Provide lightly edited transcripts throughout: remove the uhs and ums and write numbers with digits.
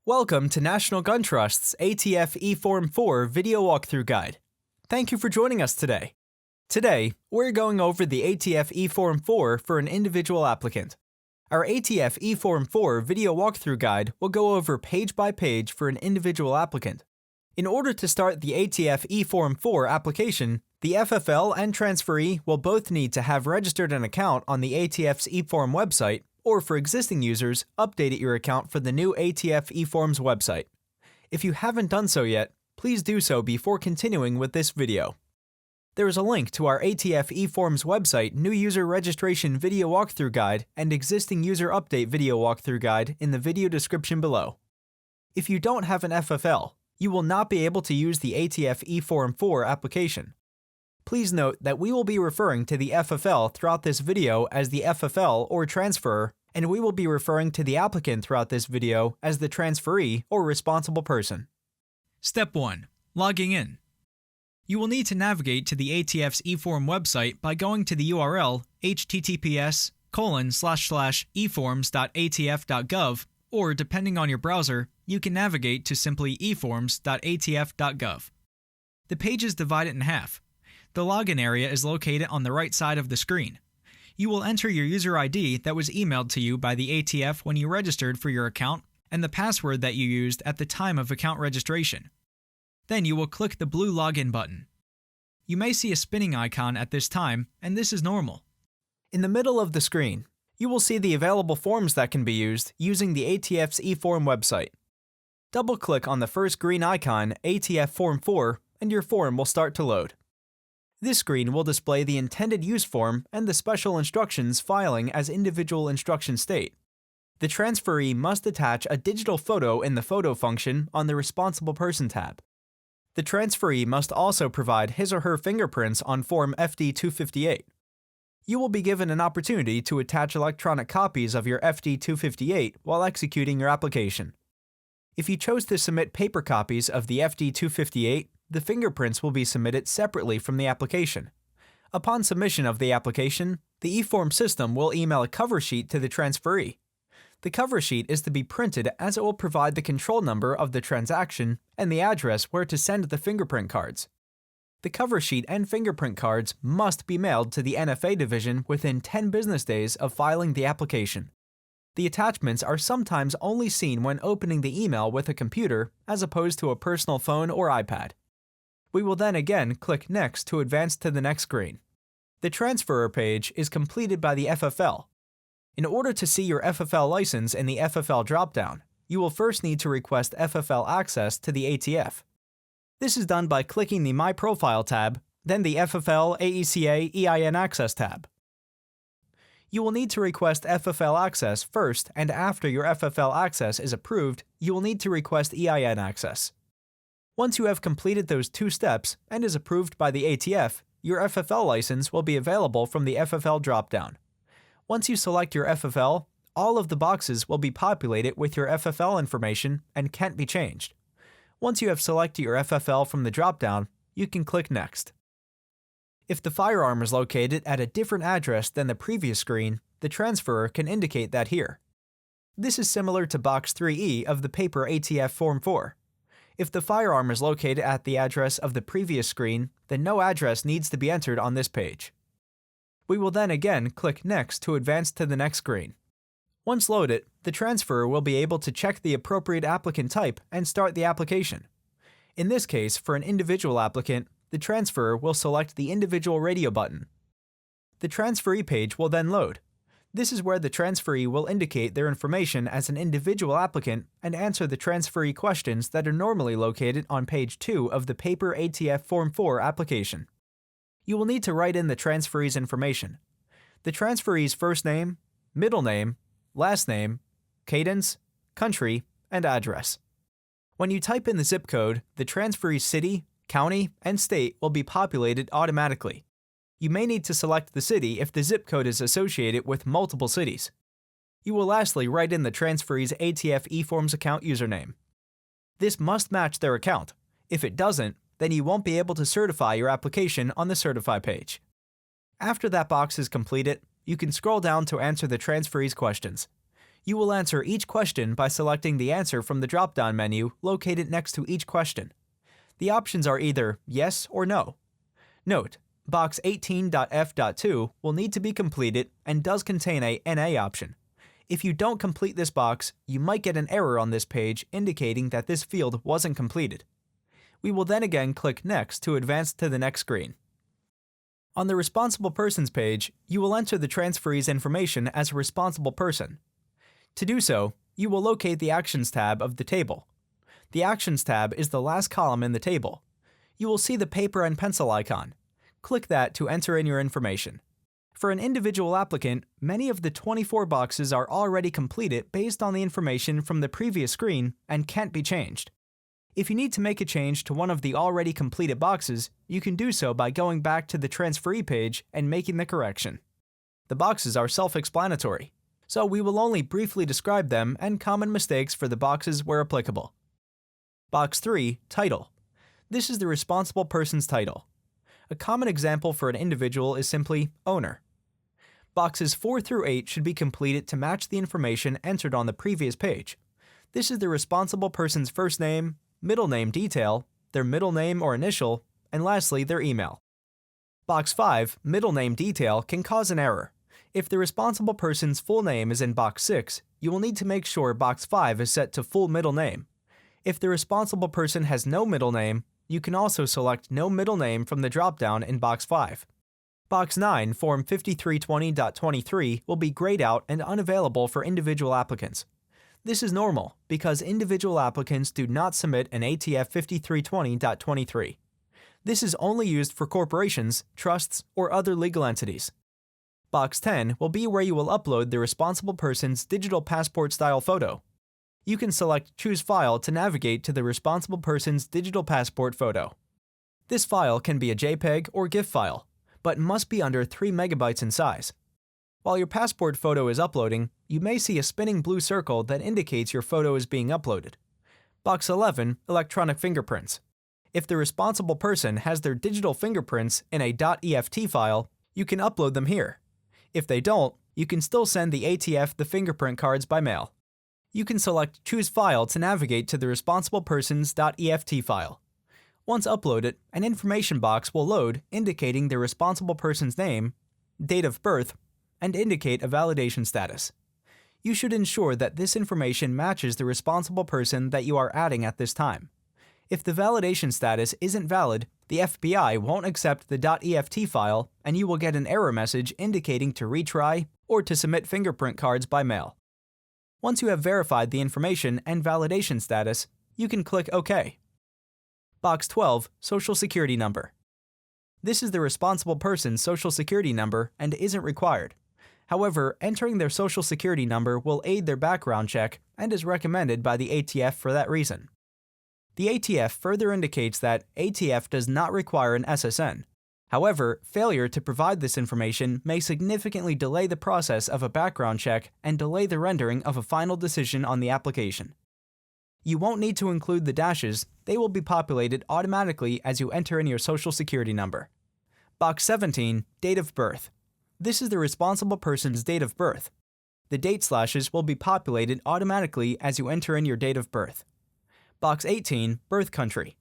Welcome to National Gun Trust's ATF eForm 4 video walkthrough guide. Thank you for joining us today. Today, we're going over the ATF eForm 4 for an individual applicant. Our ATF eForm 4 video walkthrough guide will go over page by page for an individual applicant. In order to start the ATF eForm 4 application, the FFL and Transferee will both need to have registered an account on the ATF's eForm website, or for existing users, update your account for the new ATF eForm's website. If you haven't done so yet, please do so before continuing with this video. There is a link to our ATF eForm's website new user registration video walkthrough guide and existing user update video walkthrough guide in the video description below. If you don't have an FFL, you will not be able to use the ATF eForm 4 application. Please note that we will be referring to the FFL throughout this video as the FFL or Transferor, and we will be referring to the applicant throughout this video as the Transferee or responsible person. Step 1. Logging in. You will need to navigate to the ATF's eForm website by going to the URL https://eforms.atf.gov, or depending on your browser, you can navigate to simply eforms.atf.gov. The page is divided in half. The login area is located on the right side of the screen. You will enter your user ID that was emailed to you by the ATF when you registered for your account and the password that you used at the time of account registration. Then you will click the blue login button. You may see a spinning icon at this time, and this is normal. In the middle of the screen, you will see the available forms that can be used using the ATF's eForm website. Double-click on the first green icon, ATF Form 4, and your form will start to load. This screen will display the intended use form and the special instructions filing as individual instructions state. The transferee must attach a digital photo in the photo function on the Responsible Person tab. The transferee must also provide his or her fingerprints on Form FD-258. You will be given an opportunity to attach electronic copies of your FD-258 while executing your application. If you chose to submit paper copies of the FD-258, the fingerprints will be submitted separately from the application. Upon submission of the application, the eForm system will email a cover sheet to the transferee. The cover sheet is to be printed as it will provide the control number of the transaction and the address where to send the fingerprint cards. The cover sheet and fingerprint cards must be mailed to the NFA division within 10 business days of filing the application. The attachments are sometimes only seen when opening the email with a computer as opposed to a personal phone or iPad. We will then again click Next to advance to the next screen. The Transferor page is completed by the FFL. In order to see your FFL license in the FFL dropdown, you will first need to request FFL access to the ATF. This is done by clicking the My Profile tab, then the FFL AECA EIN Access tab. You will need to request FFL access first, and after your FFL access is approved, you will need to request EIN access. Once you have completed those two steps and is approved by the ATF, your FFL license will be available from the FFL dropdown. Once you select your FFL, all of the boxes will be populated with your FFL information and can't be changed. Once you have selected your FFL from the dropdown, you can click Next. If the firearm is located at a different address than the previous screen, the transferor can indicate that here. This is similar to Box 3E of the paper ATF Form 4. If the firearm is located at the address of the previous screen, then no address needs to be entered on this page. We will then again click Next to advance to the next screen. Once loaded, the transferor will be able to check the appropriate applicant type and start the application. In this case, for an individual applicant, the transferor will select the individual radio button. The transferee page will then load. This is where the transferee will indicate their information as an individual applicant and answer the transferee questions that are normally located on page 2 of the paper ATF Form 4 application. You will need to write in the transferee's information: the transferee's first name, middle name, last name, cadence, country, and address. When you type in the zip code, the transferee's city, county, and state will be populated automatically. You may need to select the city if the zip code is associated with multiple cities. You will lastly write in the transferee's ATF eForms account username. This must match their account. If it doesn't, then you won't be able to certify your application on the Certify page. After that box is completed, you can scroll down to answer the transferee's questions. You will answer each question by selecting the answer from the drop-down menu located next to each question. The options are either yes or no. Note, box 18.f.2 will need to be completed and does contain a NA option. If you don't complete this box, you might get an error on this page indicating that this field wasn't completed. We will then again click Next to advance to the next screen. On the Responsible Persons page, you will enter the transferee's information as a responsible person. To do so, you will locate the Actions tab of the table. The Actions tab is the last column in the table. You will see the paper and pencil icon. Click that to enter in your information. For an individual applicant, many of the 24 boxes are already completed based on the information from the previous screen and can't be changed. If you need to make a change to one of the already completed boxes, you can do so by going back to the Transferee page and making the correction. The boxes are self-explanatory, so we will only briefly describe them and common mistakes for the boxes where applicable. Box 3, Title. This is the responsible person's title. A common example for an individual is simply Owner. Boxes 4 through 8 should be completed to match the information entered on the previous page. This is the responsible person's first name, middle name detail, their middle name or initial, and lastly, their email. Box 5, Middle name detail, can cause an error. If the responsible person's full name is in box 6, you will need to make sure box 5 is set to full middle name. If the responsible person has no middle name, you can also select No Middle Name from the drop-down in box 5. Box 9, Form 5320.23, will be grayed out and unavailable for individual applicants. This is normal because individual applicants do not submit an ATF 5320.23. This is only used for corporations, trusts, or other legal entities. Box 10 will be where you will upload the responsible person's digital passport-style photo. You can select Choose File to navigate to the responsible person's digital passport photo. This file can be a JPEG or GIF file, but must be under 3 megabytes in size. While your passport photo is uploading, you may see a spinning blue circle that indicates your photo is being uploaded. Box 11, Electronic Fingerprints. If the responsible person has their digital fingerprints in a .eft file, you can upload them here. If they don't, you can still send the ATF the fingerprint cards by mail. You can select Choose File to navigate to the responsible person's .eft file. Once uploaded, an information box will load indicating the responsible person's name, date of birth, and indicate a validation status. You should ensure that this information matches the responsible person that you are adding at this time. If the validation status isn't valid, the FBI won't accept the .eft file and you will get an error message indicating to retry or to submit fingerprint cards by mail. Once you have verified the information and validation status, you can click OK. Box 12, Social Security Number. This is the responsible person's Social Security number and isn't required. However, entering their Social Security number will aid their background check and is recommended by the ATF for that reason. The ATF further indicates that ATF does not require an SSN. However, failure to provide this information may significantly delay the process of a background check and delay the rendering of a final decision on the application. You won't need to include the dashes, they will be populated automatically as you enter in your Social Security number. Box 17, Date of Birth. This is the responsible person's date of birth. The date slashes will be populated automatically as you enter in your date of birth. Box 18, Birth Country.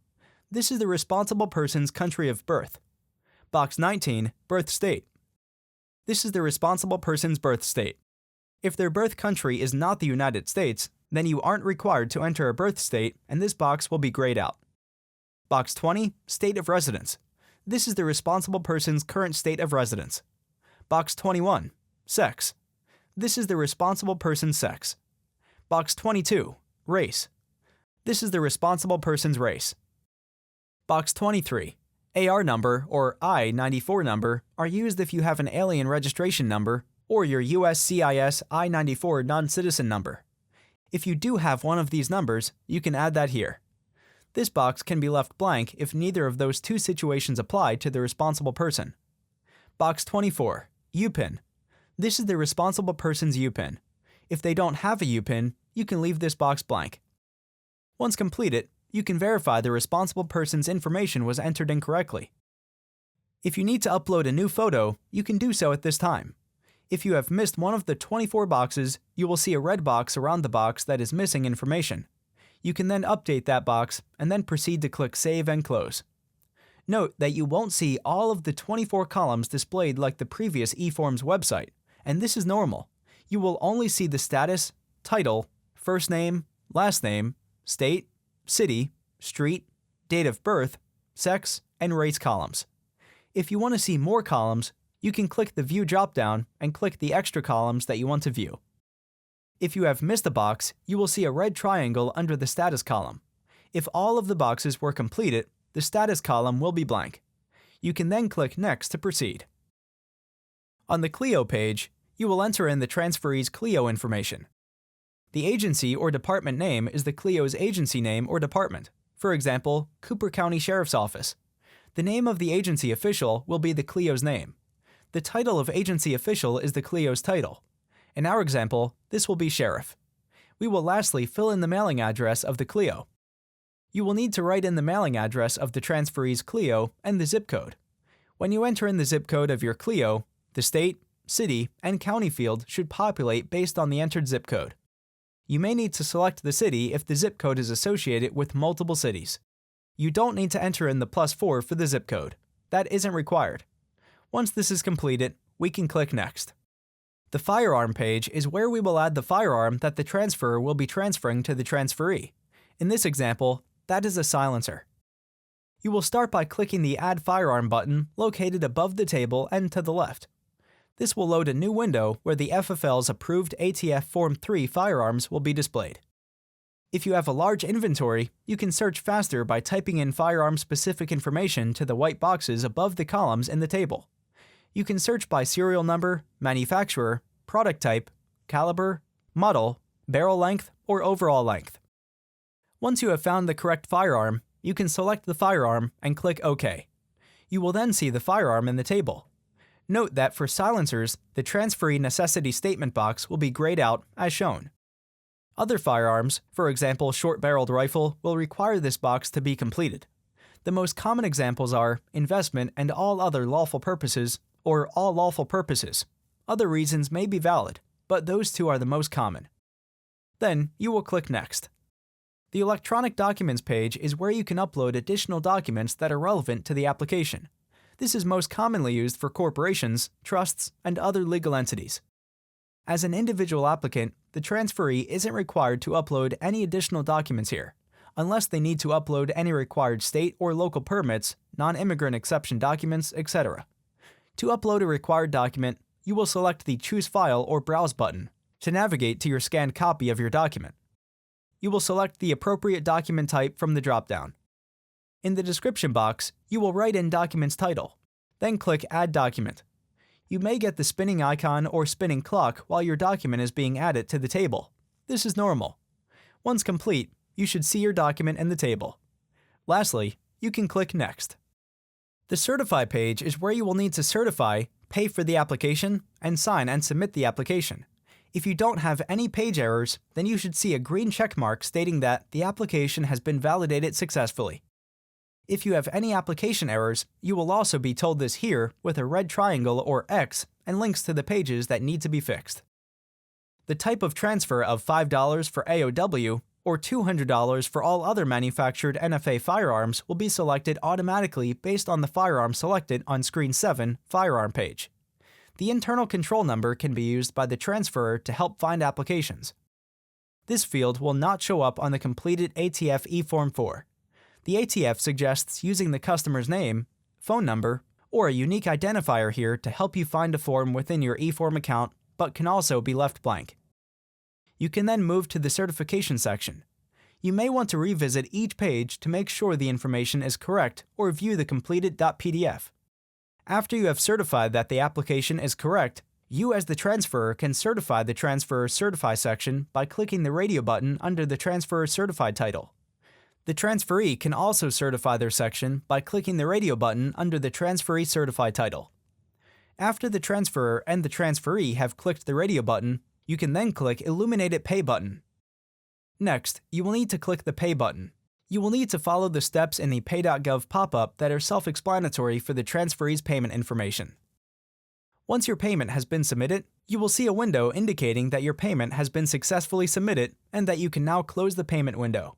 This is the responsible person's country of birth. Box 19, Birth State. This is the responsible person's birth state. If their birth country is not the United States, then you aren't required to enter a birth state and this box will be grayed out. Box 20, State of Residence. This is the responsible person's current state of residence. Box 21, Sex. This is the responsible person's sex. Box 22, Race. This is the responsible person's race. Box 23, AR number or I-94 number are used if you have an alien registration number or your USCIS I-94 non-citizen number. If you do have one of these numbers, you can add that here. This box can be left blank if neither of those two situations apply to the responsible person. Box 24, UPIN. This is the responsible person's UPIN. If they don't have a UPIN, you can leave this box blank. Once completed, you can verify the responsible person's information was entered incorrectly. If you need to upload a new photo, you can do so at this time. If you have missed one of the 24 boxes, you will see a red box around the box that is missing information. You can then update that box and then proceed to click Save and Close. Note that you won't see all of the 24 columns displayed like the previous eForms website, and this is normal. You will only see the status, title, first name, last name, state, city, street, date of birth, sex, and race columns. If you want to see more columns, you can click the View dropdown and click the extra columns that you want to view. If you have missed a box, you will see a red triangle under the status column. If all of the boxes were completed, the status column will be blank. You can then click Next to proceed. On the CLEO page, you will enter in the transferee's CLEO information. The agency or department name is the CLEO's agency name or department. For example, Cooper County Sheriff's Office. The name of the agency official will be the CLEO's name. The title of agency official is the CLEO's title. In our example, this will be Sheriff. We will lastly fill in the mailing address of the CLEO. You will need to write in the mailing address of the transferee's CLEO and the zip code. When you enter in the zip code of your CLEO, the state, city, and county field should populate based on the entered zip code. You may need to select the city if the zip code is associated with multiple cities. You don't need to enter in the +4 for the zip code. That isn't required. Once this is completed, we can click Next. The Firearm page is where we will add the firearm that the transferor will be transferring to the transferee. In this example, that is a silencer. You will start by clicking the Add Firearm button located above the table and to the left. This will load a new window where the FFL's approved ATF Form 3 firearms will be displayed. If you have a large inventory, you can search faster by typing in firearm-specific information to the white boxes above the columns in the table. You can search by serial number, manufacturer, product type, caliber, model, barrel length, or overall length. Once you have found the correct firearm, you can select the firearm and click OK. You will then see the firearm in the table. Note that for silencers, the transferee necessity statement box will be grayed out as shown. Other firearms, for example short-barreled rifle, will require this box to be completed. The most common examples are investment and all other lawful purposes, or all lawful purposes. Other reasons may be valid, but those two are the most common. Then you will click Next. The Electronic Documents page is where you can upload additional documents that are relevant to the application. This is most commonly used for corporations, trusts, and other legal entities. As an individual applicant, the transferee isn't required to upload any additional documents here, unless they need to upload any required state or local permits, non-immigrant exception documents, etc. To upload a required document, you will select the Choose File or Browse button to navigate to your scanned copy of your document. You will select the appropriate document type from the dropdown. In the description box, you will write in document's title, then click Add Document. You may get the spinning icon or spinning clock while your document is being added to the table. This is normal. Once complete, you should see your document in the table. Lastly, you can click Next. The Certify page is where you will need to certify, pay for the application, and sign and submit the application. If you don't have any page errors, then you should see a green check mark stating that the application has been validated successfully. If you have any application errors, you will also be told this here with a red triangle or X and links to the pages that need to be fixed. The type of transfer of $5 for AOW or $200 for all other manufactured NFA firearms will be selected automatically based on the firearm selected on Screen 7 Firearm page. The internal control number can be used by the transferor to help find applications. This field will not show up on the completed ATF eForm 4. The ATF suggests using the customer's name, phone number, or a unique identifier here to help you find a form within your eForm account, but can also be left blank. You can then move to the certification section. You may want to revisit each page to make sure the information is correct or view the completed .pdf. After you have certified that the application is correct, you as the transferor can certify the Transferor Certify section by clicking the radio button under the Transferor Certified title. The transferee can also certify their section by clicking the radio button under the Transferee Certified title. After the transferor and the transferee have clicked the radio button, you can then click Illuminated Pay button. Next, you will need to click the Pay button. You will need to follow the steps in the Pay.gov pop-up that are self-explanatory for the transferee's payment information. Once your payment has been submitted, you will see a window indicating that your payment has been successfully submitted and that you can now close the payment window.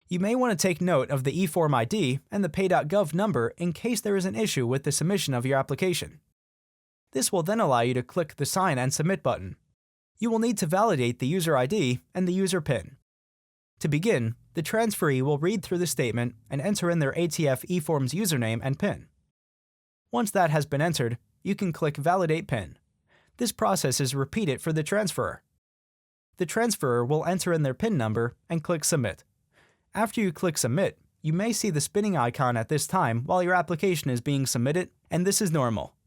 You may want to take note of the eForm ID and the pay.gov number in case there is an issue with the submission of your application. This will then allow you to click the Sign and Submit button. You will need to validate the user ID and the user PIN. To begin, the transferee will read through the statement and enter in their ATF eForm's username and PIN. Once that has been entered, you can click Validate PIN. This process is repeated for the transferor. The transferor will enter in their PIN number and click Submit. After you click Submit, you may see the spinning icon at this time while your application is being submitted, and this is normal.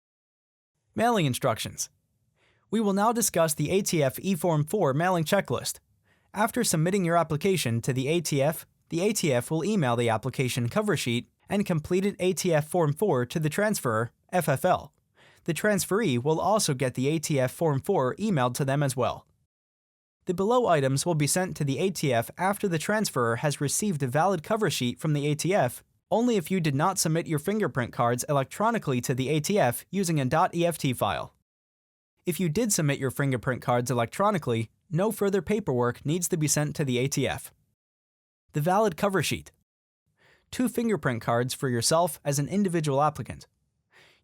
Mailing instructions. We will now discuss the ATF eForm 4 mailing checklist. After submitting your application to the ATF will email the application cover sheet and completed ATF Form 4 to the transferor, FFL. The transferee will also get the ATF Form 4 emailed to them as well. The below items will be sent to the ATF after the transferor has received a valid cover sheet from the ATF, only if you did not submit your fingerprint cards electronically to the ATF using a .eft file. If you did submit your fingerprint cards electronically, no further paperwork needs to be sent to the ATF. The valid cover sheet. 2 fingerprint cards for yourself as an individual applicant.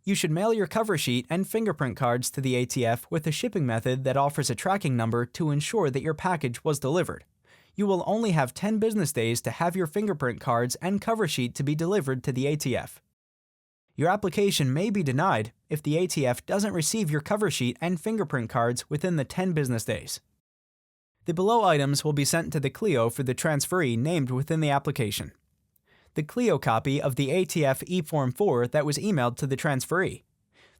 You should mail your cover sheet and fingerprint cards to the ATF with a shipping method that offers a tracking number to ensure that your package was delivered. You will only have 10 business days to have your fingerprint cards and cover sheet to be delivered to the ATF. Your application may be denied if the ATF doesn't receive your cover sheet and fingerprint cards within the 10 business days. The below items will be sent to the CLEO for the transferee named within the application. The CLEO copy of the ATF eForm 4 that was emailed to the transferee.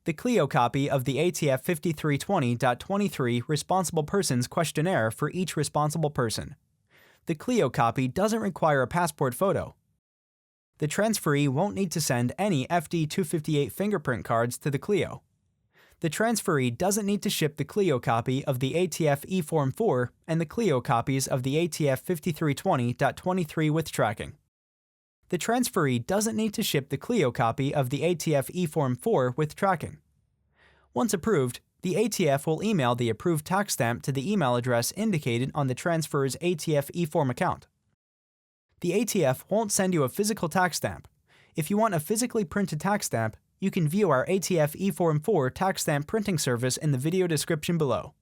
The CLEO copy of the ATF 5320.23 Responsible Persons Questionnaire for each responsible person. The CLEO copy doesn't require a passport photo. The transferee won't need to send any FD258 fingerprint cards to the CLEO. The transferee doesn't need to ship the CLEO copy of the ATF eForm 4 and the CLEO copies of the ATF 5320.23 with tracking. The transferee doesn't need to ship the CLEO copy of the ATF eForm 4 with tracking. Once approved, the ATF will email the approved tax stamp to the email address indicated on the transferor's ATF eForm account. The ATF won't send you a physical tax stamp. If you want a physically printed tax stamp, you can view our ATF eForm 4 tax stamp printing service in the video description below.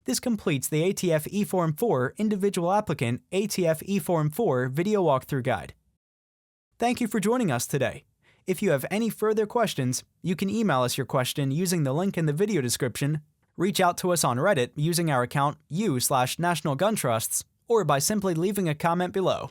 This completes the ATF eForm 4 Individual Applicant ATF eForm 4 Video Walkthrough Guide. Thank you for joining us today. If you have any further questions, you can email us your question using the link in the video description, reach out to us on Reddit using our account u/National Gun Trusts, or by simply leaving a comment below.